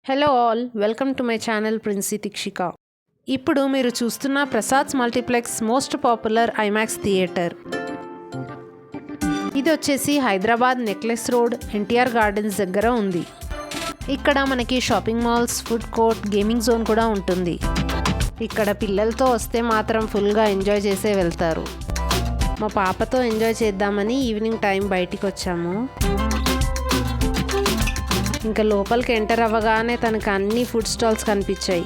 Hello all, welcome to my channel Princy Tikshika. ఇప్పుడు మీరు చూస్తున్న Prasads multiplex most popular IMAX theatre. ఇది వచ్చేసి Hyderabad necklace road NTR gardens దగ్గర ఉంది. ఇక్కడ మనకి shopping malls, food court, gaming zone కూడా ఉంటుంది. ఇక్కడ పిల్లలతో వస్తే మాత్రం ఫుల్గా ఎంజాయ్ చేసే వెళ్తారు. మా పాపతో ఎంజాయ్ చేద్దామని ఈవినింగ్ టైం బయటికి వచ్చాము. ఇంకా లోపలికి ఎంటర్ అవ్వగానే తనకు అన్ని ఫుడ్ స్టాల్స్ కనిపించాయి.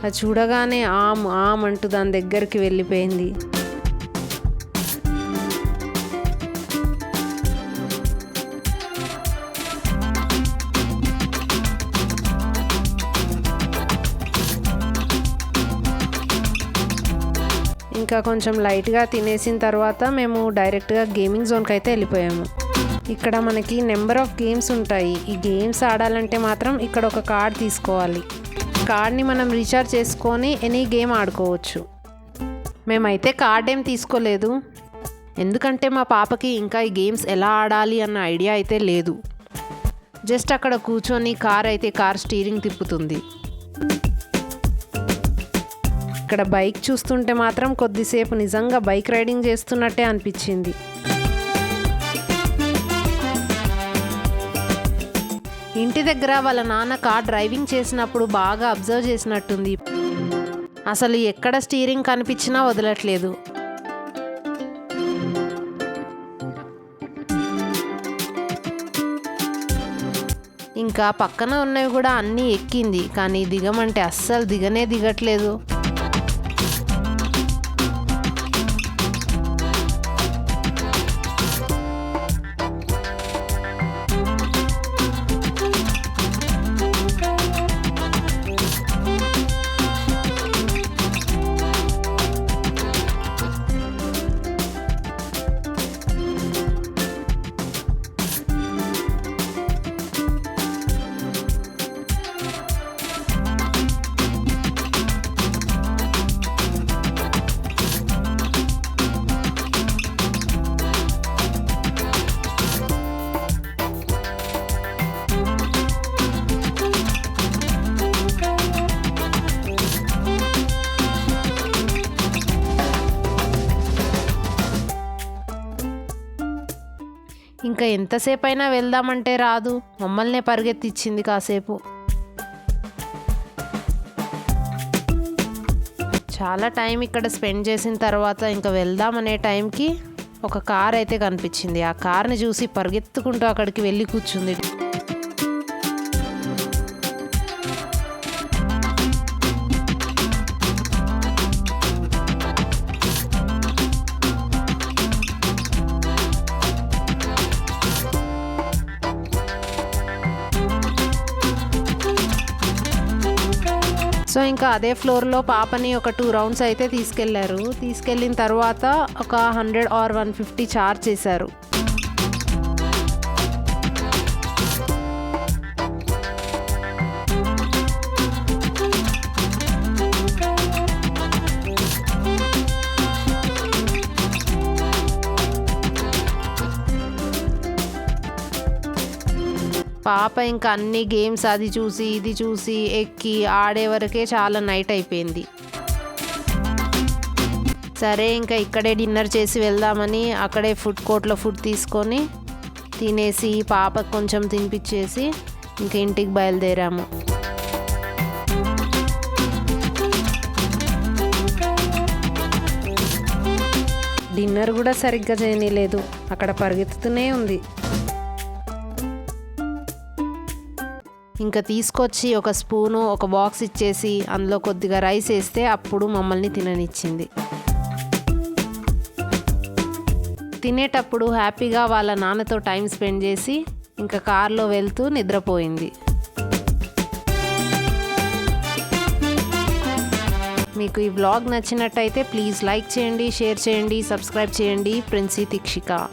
అది చూడగానే ఆమ్ అంటూ దాని దగ్గరికి వెళ్ళిపోయింది. ఇంకా కొంచెం లైట్గా తినేసిన తర్వాత మేము డైరెక్ట్గా గేమింగ్ జోన్కి అయితే వెళ్ళిపోయాము. ఇక్కడ మనకి నెంబర్ ఆఫ్ గేమ్స్ ఉంటాయి. ఈ గేమ్స్ ఆడాలంటే మాత్రం ఇక్కడ ఒక కార్డ్ తీసుకోవాలి. కార్డ్ని మనం రీఛార్జ్ చేసుకొని ఎనీ గేమ్ ఆడుకోవచ్చు. మేమైతే కార్డ్ ఏం తీసుకోలేదు, ఎందుకంటే మా పాపకి ఇంకా ఈ గేమ్స్ ఎలా ఆడాలి అన్న ఐడియా అయితే లేదు. జస్ట్ అక్కడ కూర్చొని కార్ స్టీరింగ్ తిప్పుతుంది. ఇక్కడ బైక్ చూస్తుంటే మాత్రం కొద్దిసేపు నిజంగా బైక్ రైడింగ్ చేస్తున్నట్టే అనిపించింది. ఇంటి దగ్గర వాళ్ళ నాన్న కార్ డ్రైవింగ్ చేసినప్పుడు బాగా అబ్జర్వ్ చేసినట్టుంది. అసలు ఎక్కడ స్టీరింగ్ కనిపించినా వదలట్లేదు. ఇంకా పక్కన ఉన్నవి కూడా అన్నీ ఎక్కింది, కానీ దిగమంటే అస్సలు దిగట్లేదు. ఇంకా ఎంతసేపు అయినా వెళ్దామంటే రాదు, మమ్మల్నే పరిగెత్తిచ్చింది కాసేపు. చాలా టైం ఇక్కడ స్పెండ్ చేసిన తర్వాత ఇంకా వెళ్దామనే టైంకి ఒక కార్ అయితే కనిపించింది. ఆ కార్ని చూసి పరిగెత్తుకుంటూ అక్కడికి వెళ్ళి కూర్చుంది. సో ఇంకా అదే ఫ్లోర్లో పాపని ఒక 2 రౌండ్స్ అయితే తీసుకెళ్ళిన తర్వాత ఒక 100 or 150 ఛార్జ్ చేశారు. పాప ఇంకా అన్ని గేమ్స్ అది చూసి ఇది చూసి ఎక్కి ఆడే వరకే చాలా నైట్ అయిపోయింది. సరే ఇంకా ఇక్కడే డిన్నర్ చేసి వెళ్దామని అక్కడే ఫుడ్ కోర్ట్లో ఫుడ్ తీసుకొని తినేసి పాపకు కొంచెం తినిపించేసి ఇంకా ఇంటికి బయలుదేరాము. డిన్నర్ కూడా సరిగ్గా చేయలేదు, అక్కడ పరిగెత్తుతూనే ఉంది. ఇంకా తీసుకొచ్చి ఒక స్పూను ఒక బాక్స్ ఇచ్చేసి అందులో కొద్దిగా రైస్ వేస్తే అప్పుడు మమ్మల్ని తిననిచ్చింది. తినేటప్పుడు హ్యాపీగా వాళ్ళ నాన్నతో టైం స్పెండ్ చేసి ఇంకా కార్లో వెళ్తూ నిద్రపోయింది. మీకు ఈ వ్లాగ్ నచ్చినట్టయితే ప్లీజ్ లైక్ చేయండి, షేర్ చేయండి, సబ్స్క్రైబ్ చేయండి. ప్రిన్సీ తిక్షిక.